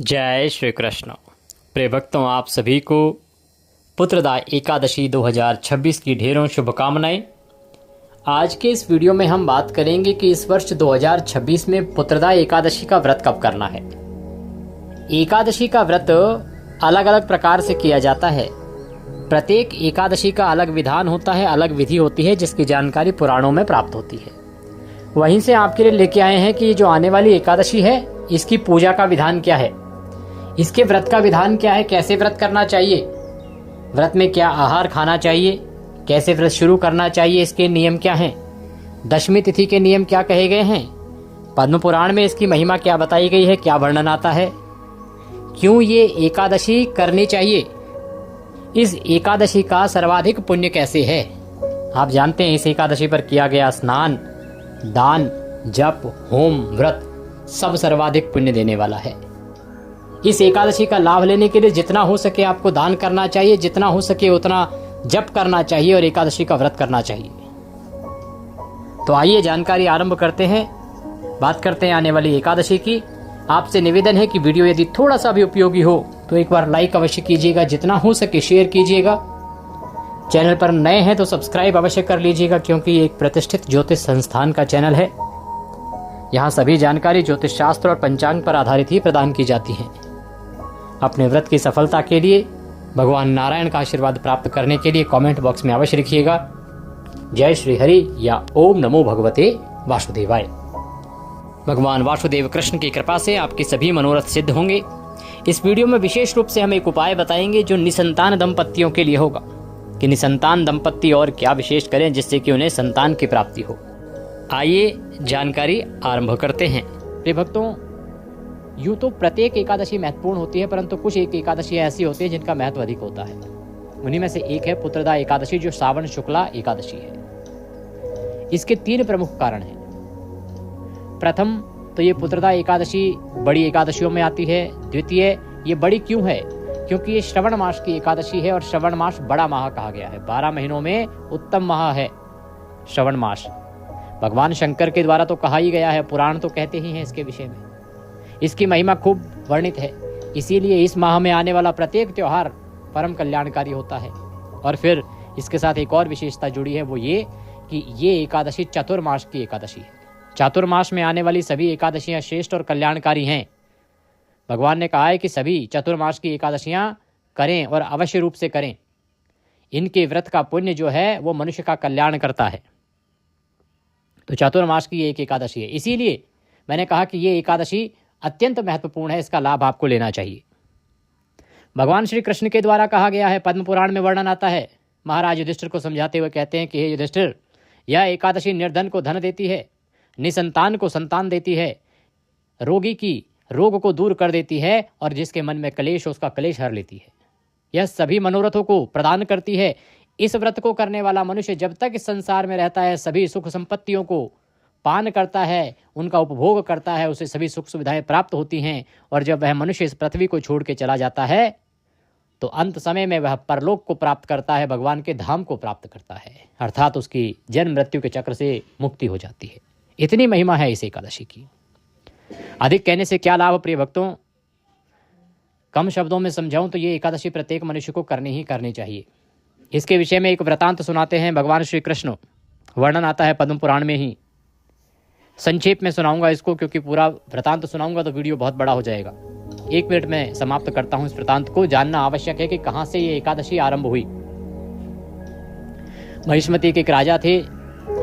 जय श्री कृष्ण। प्रिय भक्तों, आप सभी को पुत्रदा एकादशी 2026 की ढेरों शुभकामनाएं। आज के इस वीडियो में हम बात करेंगे कि इस वर्ष 2026 में पुत्रदा एकादशी का व्रत कब करना है। एकादशी का व्रत अलग अलग प्रकार से किया जाता है। प्रत्येक एकादशी का अलग विधान होता है, अलग विधि होती है, जिसकी जानकारी पुराणों में प्राप्त होती है। वहीं से आपके लिए लेके आए हैं कि जो आने वाली एकादशी है, इसकी पूजा का विधान क्या है, इसके व्रत का विधान क्या है, कैसे व्रत करना चाहिए, व्रत में क्या आहार खाना चाहिए, कैसे व्रत शुरू करना चाहिए, इसके नियम क्या हैं, दशमी तिथि के नियम क्या कहे गए हैं, पद्म पुराण में इसकी महिमा क्या बताई गई है, क्या वर्णन आता है, क्यों ये एकादशी करनी चाहिए, इस एकादशी का सर्वाधिक पुण्य कैसे है। आप जानते हैं इस एकादशी पर किया गया स्नान, दान, जप, होम, व्रत सब सर्वाधिक पुण्य देने वाला है। इस एकादशी का लाभ लेने के लिए जितना हो सके आपको दान करना चाहिए, जितना हो सके उतना जप करना चाहिए और एकादशी का व्रत करना चाहिए। तो आइए जानकारी आरंभ करते हैं, बात करते हैं आने वाली एकादशी की। आपसे निवेदन है कि वीडियो यदि थोड़ा सा भी उपयोगी हो तो एक बार लाइक अवश्य कीजिएगा, जितना हो सके शेयर कीजिएगा। चैनल पर नए हैं तो सब्सक्राइब अवश्य कर लीजिएगा, क्योंकि ये एक प्रतिष्ठित ज्योतिष संस्थान का चैनल है। यहाँ सभी जानकारी ज्योतिष शास्त्र और पंचांग पर आधारित ही प्रदान की जाती है। अपने व्रत की सफलता के लिए भगवान नारायण का आशीर्वाद प्राप्त करने के लिए कमेंट बॉक्स में अवश्य लिखिएगा जय श्री हरि या ओम नमो भगवते वासुदेवाय। भगवान वासुदेव कृष्ण की कृपा से आपके सभी मनोरथ सिद्ध होंगे। इस वीडियो में विशेष रूप से हम एक उपाय बताएंगे जो निसंतान दंपतियों के लिए होगा कि निसंतान दंपति और क्या विशेष करें जिससे कि उन्हें संतान की प्राप्ति हो। आइए जानकारी आरंभ करते हैं। प्रिय भक्तों, यूं तो प्रत्येक एकादशी महत्वपूर्ण होती है, परंतु कुछ एक एकादशी ऐसी होती है जिनका महत्व अधिक होता है। उन्हीं में से एक है पुत्रदा एकादशी, जो श्रावण शुक्ला एकादशी है। इसके 3 प्रमुख कारण हैं। प्रथम तो ये पुत्रदा एकादशी बड़ी एकादशियों में आती है। द्वितीय, ये बड़ी क्यों है? क्योंकि ये श्रवण मास की एकादशी है और श्रवण मास बड़ा माह कहा गया है। 12 महीनों में उत्तम माह है श्रवण मास। भगवान शंकर के द्वारा तो कहा ही गया है, पुराण तो कहते ही हैं इसके विषय में। इसकी महिमा खूब वर्णित है, इसीलिए इस माह में आने वाला प्रत्येक त्योहार परम कल्याणकारी होता है। और फिर इसके साथ एक और विशेषता जुड़ी है, वो ये कि ये एकादशी चतुर्मास की एकादशी है। चातुर्मास में आने वाली सभी एकादशियां श्रेष्ठ और कल्याणकारी हैं। भगवान ने कहा है कि सभी चतुर्मास की एकादशियां करें और अवश्य रूप से करें। इनके व्रत का पुण्य जो है वो मनुष्य का कल्याण करता है। तो चातुर्मास की एक एकादशी है, इसीलिए मैंने कहा कि ये एकादशी अत्यंत महत्वपूर्ण है, इसका लाभ आपको लेना चाहिए। भगवान श्री कृष्ण के द्वारा कहा गया है, पद्म पुराण में वर्णन आता है। महाराज युधिष्ठिर को समझाते हुए कहते हैं कि हे युधिष्ठिर, यह एकादशी निर्धन को धन देती है, निसंतान को संतान देती है, रोगी की रोग को दूर कर देती है और जिसके मन में कलेश हो उसका कलेश हर लेती है। यह सभी मनोरथों को प्रदान करती है। इस व्रत को करने वाला मनुष्य जब तक इस संसार में रहता है सभी सुख संपत्तियों को पान करता है, उनका उपभोग करता है, उसे सभी सुख सुविधाएं प्राप्त होती हैं। और जब वह मनुष्य इस पृथ्वी को छोड़ के चला जाता है तो अंत समय में वह परलोक को प्राप्त करता है, भगवान के धाम को प्राप्त करता है, अर्थात उसकी जन्म मृत्यु के चक्र से मुक्ति हो जाती है। इतनी महिमा है इस एकादशी की। अधिक कहने से क्या लाभ प्रिय भक्तों, कम शब्दों में समझाऊं तो ये एकादशी प्रत्येक मनुष्य को करनी ही करनी चाहिए। इसके विषय में एक वृतांत सुनाते हैं भगवान श्री कृष्ण। वर्णन आता है पद्म पुराण में ही। संक्षेप में सुनाऊंगा इसको, क्योंकि पूरा वृतांत सुनाऊंगा तो वीडियो बहुत बड़ा हो जाएगा। 1 मिनट में समाप्त करता हूं इस वृतांत को। जानना आवश्यक है कि कहां से ये एकादशी आरंभ हुई। महिष्मति के एक राजा थे,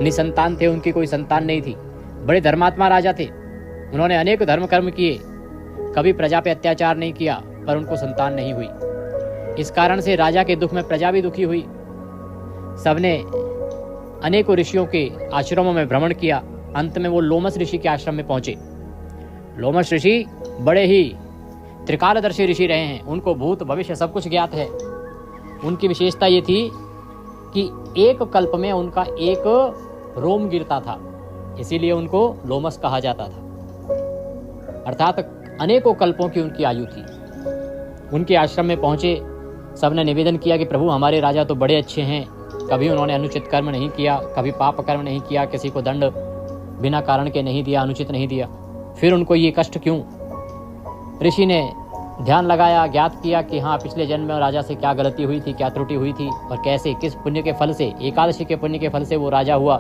निसंतान थे, उनकी कोई संतान नहीं थी। बड़े धर्मात्मा राजा थे। उन्होंने अनेक धर्म कर्म किए, कभी प्रजा पे अत्याचार नहीं किया, पर उनको संतान नहीं हुई। इस कारण से राजा के दुख में प्रजा भी दुखी हुई। सबने अनेकों ऋषियों के आश्रमों में भ्रमण किया। अंत में वो लोमस ऋषि के आश्रम में पहुंचे। लोमस ऋषि बड़े ही त्रिकालदर्शी ऋषि रहे हैं, उनको भूत भविष्य सब कुछ ज्ञात है। उनकी विशेषता ये थी कि एक कल्प में उनका एक रोम गिरता था, इसीलिए उनको लोमस कहा जाता था। अर्थात अनेकों कल्पों की उनकी आयु थी। उनके आश्रम में पहुंचे, सबने निवेदन किया कि प्रभु हमारे राजा तो बड़े अच्छे हैं, कभी उन्होंने अनुचित कर्म नहीं किया, कभी पाप कर्म नहीं किया, किसी को दंड बिना कारण के नहीं दिया, अनुचित नहीं दिया, फिर उनको ये कष्ट क्यों? ऋषि ने ध्यान लगाया, ज्ञात किया कि हाँ पिछले जन्म में राजा से क्या गलती हुई थी, क्या त्रुटि हुई थी और कैसे किस पुण्य के फल से, एकादशी के पुण्य के फल से वो राजा हुआ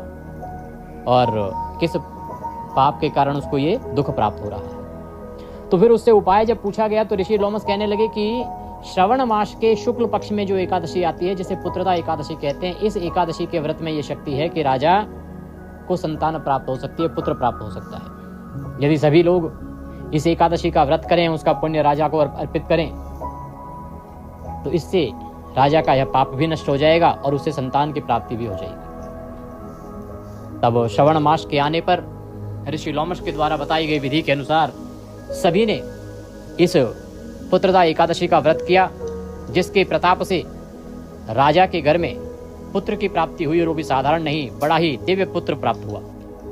और किस पाप के कारण उसको ये दुख प्राप्त हो रहा है। तो फिर उससे उपाय जब पूछा गया तो ऋषि लोमस कहने लगे कि श्रवण मास के शुक्ल पक्ष में जो एकादशी आती है जिसे पुत्रदा एकादशी कहते हैं, इस एकादशी के व्रत में ये शक्ति है कि राजा को संतान प्राप्त हो सकती है, पुत्र प्राप्त हो सकता है। यदि सभी लोग इस एकादशी का व्रत करें, उसका पुण्य राजा को अर्पित करें, तो इससे राजा का यह पाप भी नष्ट हो जाएगा और उससे संतान की प्राप्ति भी हो जाएगी। तब श्रवण मास के आने पर ऋषि लोमश के द्वारा बताई गई विधि के अनुसार सभी ने इस पुत्रदा एकादशी का व्रत किया, जिसके प्रताप से राजा के घर में पुत्र की प्राप्ति हुई और वो भी साधारण नहीं, बड़ा ही दिव्य पुत्र प्राप्त हुआ।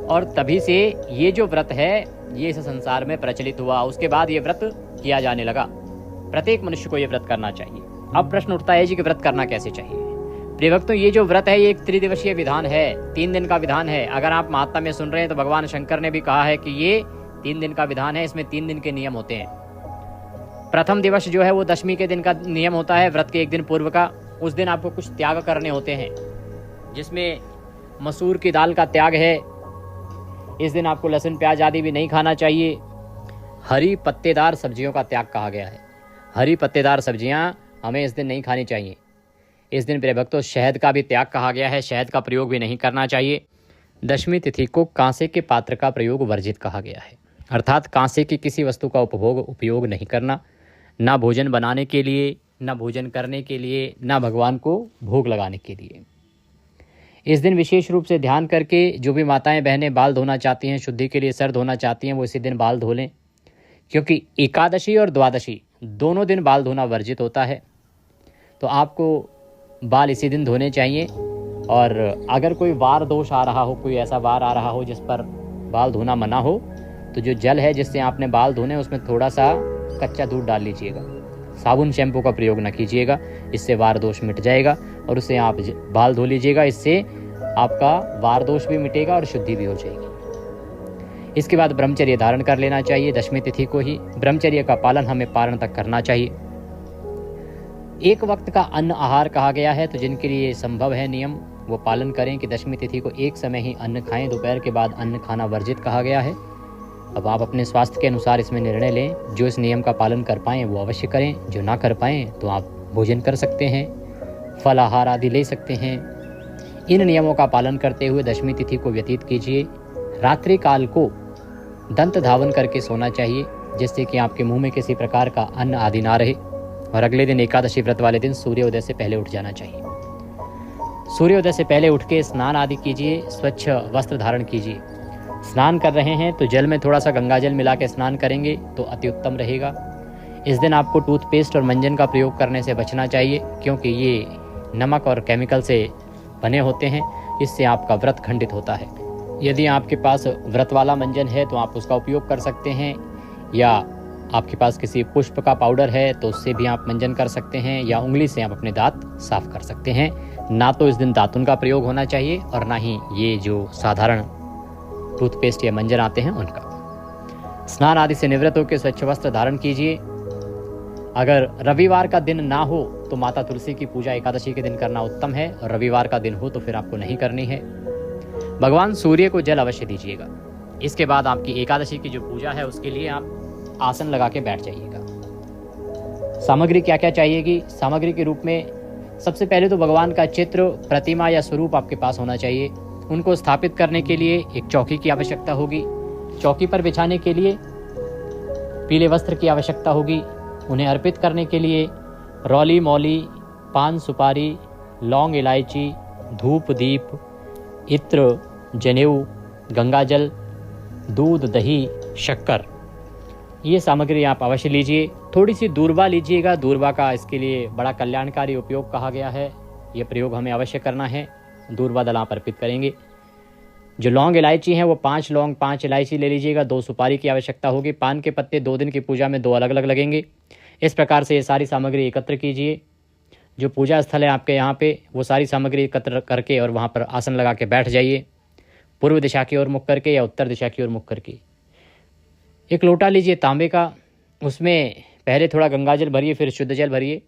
और तभी से ये जो व्रत है ये इस संसार में प्रचलित हुआ। उसके बाद ये व्रत किया जाने लगा। प्रत्येक मनुष्य को ये व्रत करना चाहिए। अब प्रश्न उठता है जी कि व्रत करना कैसे चाहिए। प्रिय भक्तों, ये जो व्रत है ये एक त्रिदिवसीय विधान है, 3 दिन का विधान है। अगर आप महात्मा में सुन रहे हैं तो भगवान शंकर ने भी कहा है कि ये 3 दिन का विधान है, इसमें 3 दिन के नियम होते हैं। प्रथम दिवस जो है वो दशमी के दिन का नियम होता है, व्रत के एक दिन पूर्व का। उस दिन आपको कुछ त्याग करने होते हैं, जिसमें मसूर की दाल का त्याग है। इस दिन आपको लहसुन प्याज आदि भी नहीं खाना चाहिए। हरी पत्तेदार सब्जियों का त्याग कहा गया है। हरी पत्तेदार सब्जियां हमें इस दिन नहीं खानी चाहिए। इस दिन प्रिय भक्तों शहद का भी त्याग कहा गया है, शहद का प्रयोग भी नहीं करना चाहिए। दशमी तिथि को कांसे के पात्र का प्रयोग वर्जित कहा गया है, अर्थात कांसे की किसी वस्तु का उपयोग नहीं करना, ना भोजन बनाने के लिए, ना भोजन करने के लिए, ना भगवान को भोग लगाने के लिए। इस दिन विशेष रूप से ध्यान करके जो भी माताएं बहनें बाल धोना चाहती हैं, शुद्धि के लिए सर धोना चाहती हैं, वो इसी दिन बाल धो लें, क्योंकि एकादशी और द्वादशी दोनों दिन बाल धोना वर्जित होता है। तो आपको बाल इसी दिन धोने चाहिए। और अगर कोई वार दोष आ रहा हो, कोई ऐसा वार आ रहा हो जिस पर बाल धोना मना हो, तो जो जल है जिससे आपने बाल धोने उसमें थोड़ा सा कच्चा दूध डाल लीजिएगा। साबुन शैम्पू का प्रयोग न कीजिएगा, इससे वार दोष मिट जाएगा और उससे आप बाल धो लीजिएगा। इससे आपका वार दोष भी मिटेगा और शुद्धि भी हो जाएगी। इसके बाद ब्रह्मचर्य धारण कर लेना चाहिए। दशमी तिथि को ही ब्रह्मचर्य का पालन हमें पारण तक करना चाहिए। एक वक्त का अन्न आहार कहा गया है, तो जिनके लिए संभव है नियम वो पालन करें कि दशमी तिथि को एक समय ही अन्न खाएं। दोपहर के बाद अन्न खाना वर्जित कहा गया है। अब आप अपने स्वास्थ्य के अनुसार इसमें निर्णय लें। जो इस नियम का पालन कर पाएँ वो अवश्य करें, जो ना कर पाएँ तो आप भोजन कर सकते हैं, फल आहार आदि ले सकते हैं। इन नियमों का पालन करते हुए दशमी तिथि को व्यतीत कीजिए। रात्रि काल को दंत धावन करके सोना चाहिए, जिससे कि आपके मुंह में किसी प्रकार का अन्न आदि ना रहे। और अगले दिन एकादशी व्रत वाले दिन सूर्योदय से पहले उठ जाना चाहिए। सूर्योदय से पहले उठ के स्नान आदि कीजिए, स्वच्छ वस्त्र धारण कीजिए। स्नान कर रहे हैं तो जल में थोड़ा सा गंगा जल मिला के स्नान करेंगे तो अति उत्तम रहेगा। इस दिन आपको टूथपेस्ट और मंजन का प्रयोग करने से बचना चाहिए, क्योंकि ये नमक और केमिकल से बने होते हैं। इससे आपका व्रत खंडित होता है। यदि आपके पास व्रत वाला मंजन है तो आप उसका उपयोग कर सकते हैं, या आपके पास किसी पुष्प का पाउडर है तो उससे भी आप मंजन कर सकते हैं, या उंगली से आप अपने दांत साफ कर सकते हैं। ना तो इस दिन दातुन का प्रयोग होना चाहिए और ना ही ये जो साधारण टूथपेस्ट या मंजन आते हैं उनका। स्नान आदि से निवृत्त होकर स्वच्छ वस्त्र धारण कीजिए। अगर रविवार का दिन ना हो तो माता तुलसी की पूजा एकादशी के दिन करना उत्तम है, और रविवार का दिन हो तो फिर आपको नहीं करनी है। भगवान सूर्य को जल अवश्य दीजिएगा। इसके बाद आपकी एकादशी की जो पूजा है उसके लिए आप आसन लगा के बैठ जाइएगा। सामग्री क्या क्या चाहिएगी? सामग्री के रूप में सबसे पहले तो भगवान का चित्र, प्रतिमा या स्वरूप आपके पास होना चाहिए। उनको स्थापित करने के लिए एक चौकी की आवश्यकता होगी। चौकी पर बिछाने के लिए पीले वस्त्र की आवश्यकता होगी। उन्हें अर्पित करने के लिए रौली मौली, पान सुपारी, लौंग इलायची, धूप दीप, इत्र, जनेऊ, गंगाजल, दूध, दही, शक्कर, ये सामग्री आप अवश्य लीजिए। थोड़ी सी दूर्वा लीजिएगा। दूर्वा का इसके लिए बड़ा कल्याणकारी उपयोग कहा गया है। ये प्रयोग हमें अवश्य करना है। दूर्वा दल आप अर्पित करेंगे। जो लौंग इलायची हैं वो 5 लौंग 5 इलायची ले लीजिएगा। 2 सुपारी की आवश्यकता होगी। पान के पत्ते 2 दिन की पूजा में 2 अलग अलग लगेंगे। इस प्रकार से ये सारी सामग्री एकत्र कीजिए। जो पूजा स्थल है आपके यहाँ पे वो सारी सामग्री एकत्र करके और वहाँ पर आसन लगा के बैठ जाइए, पूर्व दिशा की ओर मुख करके या उत्तर दिशा की ओर मुख करके। एक लोटा लीजिए तांबे का, उसमें पहले थोड़ा गंगाजल भरिए, फिर शुद्ध जल भरिए।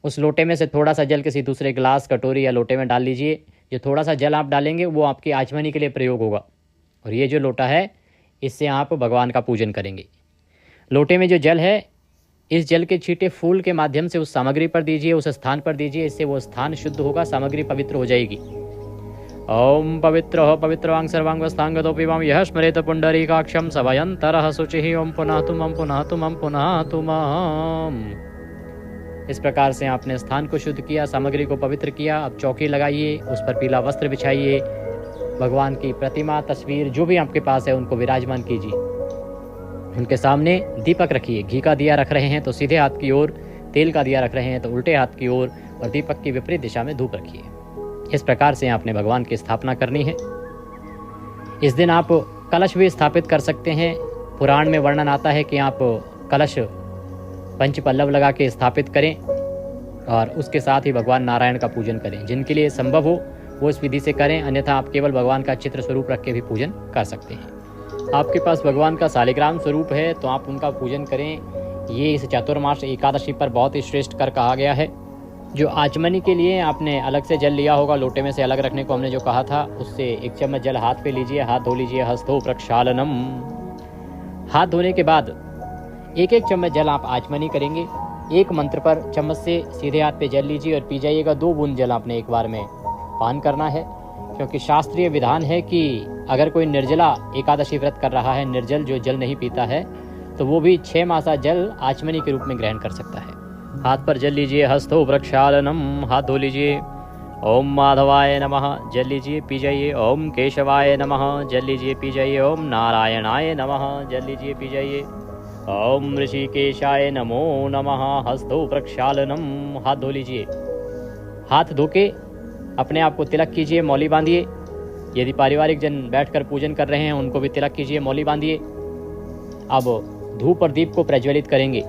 उस लोटे में से थोड़ा सा जल किसी दूसरे गिलास, कटोरी या लोटे में डाल लीजिए। जो थोड़ा सा जल आप डालेंगे वो आपकी आचमनी के लिए प्रयोग होगा। और ये जो लोटा है, इससे आप भगवान का पूजन करेंगे। लोटे में जो जल है, इस जल के छींटे फूल के माध्यम से उस सामग्री पर दीजिए, उस स्थान पर दीजिए। इससे वो स्थान शुद्ध होगा, सामग्री पवित्र हो जाएगी। ओम पवित्र पवित्रवांग सर्वांगस्थांगतोपि वाम यह स्मरेत पुंडरीकाक्षम सभयंतरः शुचिः ओम पुनः तुम तुम। इस प्रकार से आपने स्थान को शुद्ध किया, सामग्री को पवित्र किया। अब चौकी लगाइए, उस पर पीला वस्त्र बिछाइए। भगवान की प्रतिमा, तस्वीर जो भी आपके पास है उनको विराजमान कीजिए। उनके सामने दीपक रखिए। घी का दिया रख रहे हैं तो सीधे हाथ की ओर, तेल का दिया रख रहे हैं तो उल्टे हाथ की ओर, और दीपक की विपरीत दिशा में धूप रखिए। इस प्रकार से आपने भगवान की स्थापना करनी है। इस दिन आप कलश भी स्थापित कर सकते हैं। पुराण में वर्णन आता है कि आप कलश पंच पल्लव लगा के स्थापित करें और उसके साथ ही भगवान नारायण का पूजन करें। जिनके लिए संभव हो वो इस विधि से करें, अन्यथा आप केवल भगवान का चित्र स्वरूप रख के भी पूजन कर सकते हैं। आपके पास भगवान का शालिग्राम स्वरूप है तो आप उनका पूजन करें। ये इस चातुर्मास एकादशी पर बहुत ही श्रेष्ठ कर कहा गया है। जो आचमनी के लिए आपने अलग से जल लिया होगा, लोटे में से अलग रखने को हमने जो कहा था, उससे 1 चम्मच जल हाथ पे लीजिए, हाथ धो लीजिए। हस्तो प्रक्षालनम। हाथ धोने के बाद 1-1 चम्मच जल आप आचमनी करेंगे। एक मंत्र पर चम्मच से सीधे हाथ पे जल लीजिए और पी जाइएगा। 2 बूंद जल आपने एक बार में पान करना है, क्योंकि शास्त्रीय विधान है कि अगर कोई निर्जला एकादशी व्रत कर रहा है, निर्जल जो जल नहीं पीता है, तो वो भी 6 मासा जल आचमनी के रूप में ग्रहण कर सकता है। हाथ पर जल लीजिए। हस्तो प्रक्षालनम। हाथ धो लीजिए। ओम माधवाय नमः जल लीजिए, पी जाइए। ओम केशवाय नमः जल लीजिए, पी जाइए। ओम नारायणाय नमः जल लीजिए, पी जाइए। ओम ऋषिकेशाय नमो नमः। हस्तो प्रक्षालनम। हाथ धो लीजिए। हाथ धो के अपने आप को तिलक कीजिए, मौली बांधिए। यदि पारिवारिक जन बैठकर पूजन कर रहे हैं उनको भी तिलक कीजिए, मौली बांधिए। अब धूप और दीप को प्रज्वलित करेंगे।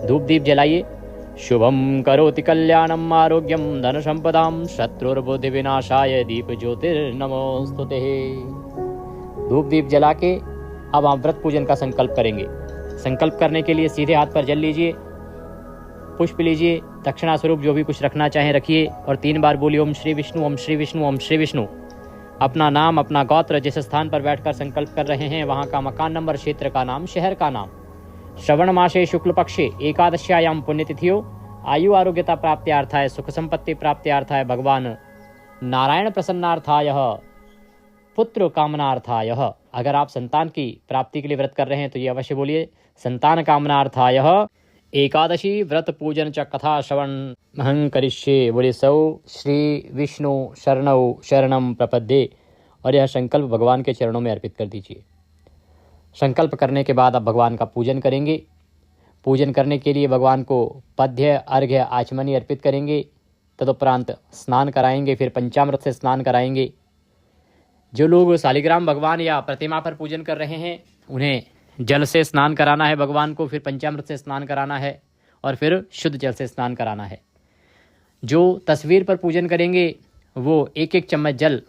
धूप दीप जलाइए। शुभम करोति कल्याणम आरोग्यम धन संपदाम शत्रुर्बुद्धि विनाशाय दीप ज्योतिर्नमोस्तुते। धूप दीप जला के अब आप व्रत पूजन का संकल्प करेंगे। संकल्प करने के लिए सीधे हाथ पर जल लीजिए, पुष्प लीजिए, दक्षिणा स्वरूप जो भी कुछ रखना चाहें रखिए और 3 बार बोलिए ओम श्री विष्णु, ओम श्री विष्णु, ओम श्री विष्णु। अपना नाम, अपना गोत्र, जिस स्थान पर बैठकर संकल्प कर रहे हैं वहां का मकान नंबर, क्षेत्र का नाम, शहर का नाम। श्रवण मासे शुक्ल पक्षे एकादश्यायाम पुण्यतिथियो आयु आरोग्यता प्राप्त्यार्थाय सुख संपत्ति प्राप्त्यार्थाय भगवान नारायण प्रसन्नार्थाय पुत्र कामनार्थाय। अगर आप संतान की प्राप्ति के लिए व्रत कर रहे हैं तो ये अवश्य बोलिए संतान कामनार्थाय एकादशी व्रत पूजन च कथा श्रवण महं करिष्ये। बोले सौ श्री विष्णु शरणौ शरणम प्रपद्ये। और यह संकल्प भगवान के चरणों में अर्पित कर दीजिए। संकल्प करने के बाद आप भगवान का पूजन करेंगे। पूजन करने के लिए भगवान को पद्य, अर्घ्य, आचमनी अर्पित करेंगे। तदुपरांत स्नान कराएंगे, फिर पंचामृत से स्नान कराएंगे। जो लोग शालिग्राम भगवान या प्रतिमा पर पूजन कर रहे हैं उन्हें जल से स्नान कराना है भगवान को, फिर पंचामृत से स्नान कराना है और फिर शुद्ध जल से स्नान कराना है। जो तस्वीर पर पूजन करेंगे वो 1-1 चम्मच जल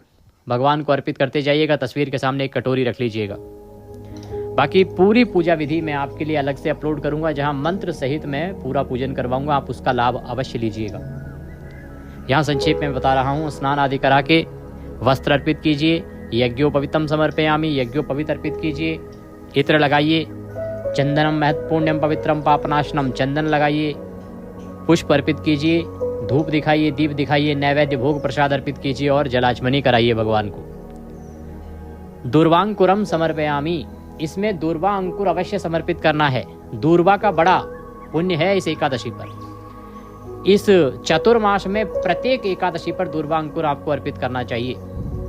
भगवान को अर्पित करते जाइएगा। तस्वीर के सामने एक कटोरी रख लीजिएगा। बाकी पूरी पूजा विधि मैं आपके लिए अलग से अपलोड करूंगा, जहां मंत्र सहित मैं पूरा पूजन करवाऊंगा। आप उसका लाभ अवश्य लीजिएगा। यहाँ संक्षेप में बता रहा हूँ। स्नान आदि करा के वस्त्र अर्पित कीजिए। यज्ञोपवीतम समर्पयामि, यज्ञोपवीत अर्पित कीजिए। इत्र लगाइए। चंदनम महत्पुण्यम पवित्रम पापनाशनम, चंदन लगाइए। पुष्प अर्पित कीजिए। धूप दिखाइए, दीप दिखाइए। नैवेद्य भोग प्रसाद अर्पित कीजिए और जलाचमनी कराइए भगवान को। दूर्वांकुरम समर्पयामि, इसमें दूर्वा अंकुर अवश्य समर्पित करना है। दूर्वा का बड़ा पुण्य है इस एकादशी पर। इस चतुर्मास में प्रत्येक एकादशी पर दूर्वा अंकुर आपको अर्पित करना चाहिए।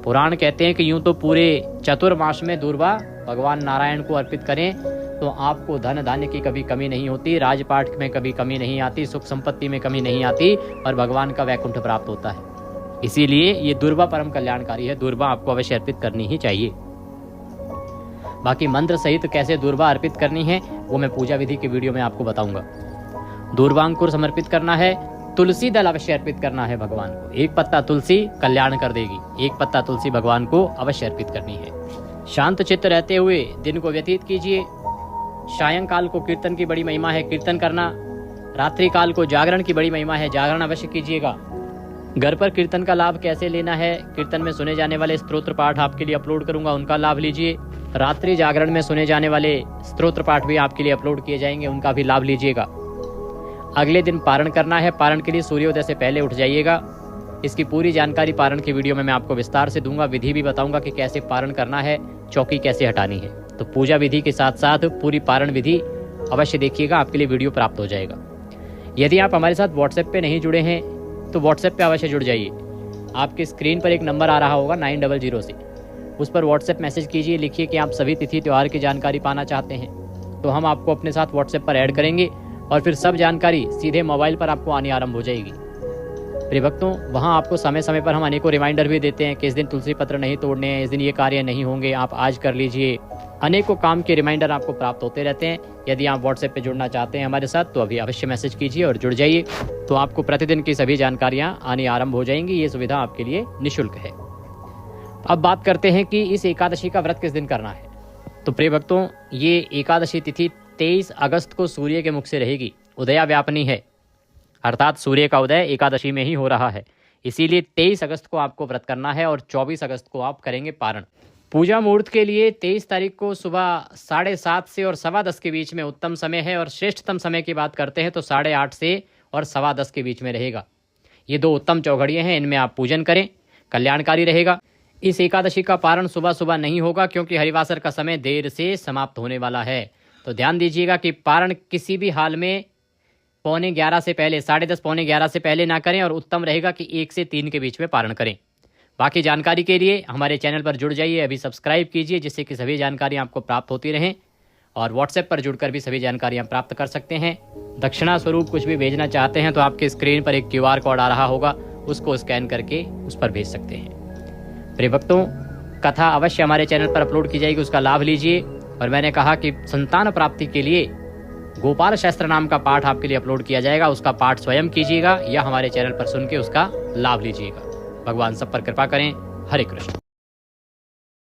पुराण कहते हैं कि यूं तो पूरे चतुर्मास में दूर्वा भगवान नारायण को अर्पित करें तो आपको धन धान्य की कभी कमी नहीं होती, राजपाट में कभी कमी नहीं आती, सुख संपत्ति में कमी नहीं आती और भगवान का वैकुंठ प्राप्त होता है। इसीलिए ये दूर्वा परम कल्याणकारी है। दूर्वा आपको अवश्य अर्पित करनी ही चाहिए। बाकी मंत्र सहित कैसे दूर्वा अर्पित करनी है वो मैं पूजा विधि की वीडियो में आपको बताऊंगा। दूर्वांकुर समर्पित करना है। तुलसी दल अवश्य अर्पित करना है भगवान को। 1 पत्ता तुलसी कल्याण कर देगी। 1 पत्ता तुलसी भगवान को अवश्य अर्पित करनी है। शांत चित्त रहते हुए दिन को व्यतीत कीजिए। सायंकाल को कीर्तन की बड़ी महिमा है, कीर्तन करना। रात्रि काल को जागरण की बड़ी महिमा है, जागरण अवश्य कीजिएगा। घर पर कीर्तन का लाभ कैसे लेना है, कीर्तन में सुने जाने वाले स्तोत्र पाठ आपके लिए अपलोड करूंगा, उनका लाभ लीजिए। रात्रि जागरण में सुने जाने वाले स्तोत्र पाठ भी आपके लिए अपलोड किए जाएंगे, उनका भी लाभ लीजिएगा। अगले दिन पारण करना है, पारण के लिए सूर्योदय से पहले उठ जाइएगा। इसकी पूरी जानकारी पारण की वीडियो में मैं आपको विस्तार से दूंगा, विधि भी बताऊंगा कि कैसे पारण करना है, चौकी कैसे हटानी है। तो पूजा विधि के साथ साथ पूरी पारण विधि अवश्य देखिएगा, आपके लिए वीडियो प्राप्त हो जाएगा। यदि आप हमारे साथ व्हाट्सएप पे नहीं जुड़े हैं तो व्हाट्सएप पे अवश्य जुड़ जाइए। आपके स्क्रीन पर एक नंबर आ रहा होगा 900 से, उस पर व्हाट्सएप मैसेज कीजिए, लिखिए कि आप सभी तिथि त्यौहार की जानकारी पाना चाहते हैं, तो हम आपको अपने साथ व्हाट्सएप पर ऐड करेंगे और फिर सब जानकारी सीधे मोबाइल पर आपको आनी आरंभ हो जाएगी। प्रिय भक्तों, वहाँ आपको समय समय पर हम अनेकों रिमाइंडर भी देते हैं कि इस दिन तुलसी पत्र नहीं तोड़ने हैं, इस दिन ये कार्य नहीं होंगे, आप आज कर लीजिए। अनेकों काम के रिमाइंडर आपको प्राप्त होते रहते हैं। यदि आप व्हाट्सएप पे जुड़ना चाहते हैं हमारे साथ तो अभी अवश्य मैसेज कीजिए और जुड़ जाइए, तो आपको प्रतिदिन की सभी जानकारियाँ आनी आरंभ हो जाएंगी। ये सुविधा आपके लिए निःशुल्क है। अब बात करते हैं कि इस एकादशी का व्रत किस दिन करना है। तो प्रिय भक्तों, ये एकादशी तिथि 23 अगस्त को सूर्य के मुख से रहेगी, उदया व्यापनी है, अर्थात सूर्य का उदय एकादशी में ही हो रहा है। इसीलिए 23 अगस्त को आपको व्रत करना है और 24 अगस्त को आप करेंगे पारण। पूजा मुहूर्त के लिए 23 तारीख को सुबह 7:30 से और 10:15 के बीच में उत्तम समय है, और श्रेष्ठतम समय की बात करते हैं तो 8:30 से और 10:15 के बीच में रहेगा। ये दो उत्तम चौघड़ियाँ हैं, इनमें आप पूजन करें, कल्याणकारी रहेगा। इस एकादशी का पारण सुबह सुबह नहीं होगा क्योंकि हरिवासर का समय देर से समाप्त होने वाला है। तो ध्यान दीजिएगा कि पारण किसी भी हाल में 10:45 से पहले, 10:30 पौने 11 से पहले ना करें, और उत्तम रहेगा कि 1 से 3 के बीच में पारण करें। बाकी जानकारी के लिए हमारे चैनल पर जुड़ जाइए, अभी सब्सक्राइब कीजिए, जिससे कि सभी जानकारियाँ आपको प्राप्त होती रहें। और व्हाट्सएप पर जुड़कर भी सभी जानकारियाँ प्राप्त कर सकते हैं। दक्षिणा स्वरूप कुछ भी भेजना चाहते हैं तो आपके स्क्रीन पर एक QR कोड आ रहा होगा, उसको स्कैन करके उस पर भेज सकते हैं। प्रिय भक्तों, कथा अवश्य हमारे चैनल पर अपलोड की जाएगी, उसका लाभ लीजिए। और मैंने कहा कि संतान प्राप्ति के लिए गोपाल शास्त्र नाम का पाठ आपके लिए अपलोड किया जाएगा, उसका पाठ स्वयं कीजिएगा या हमारे चैनल पर सुन के उसका लाभ लीजिएगा। भगवान सब पर कृपा करें। हरे कृष्ण।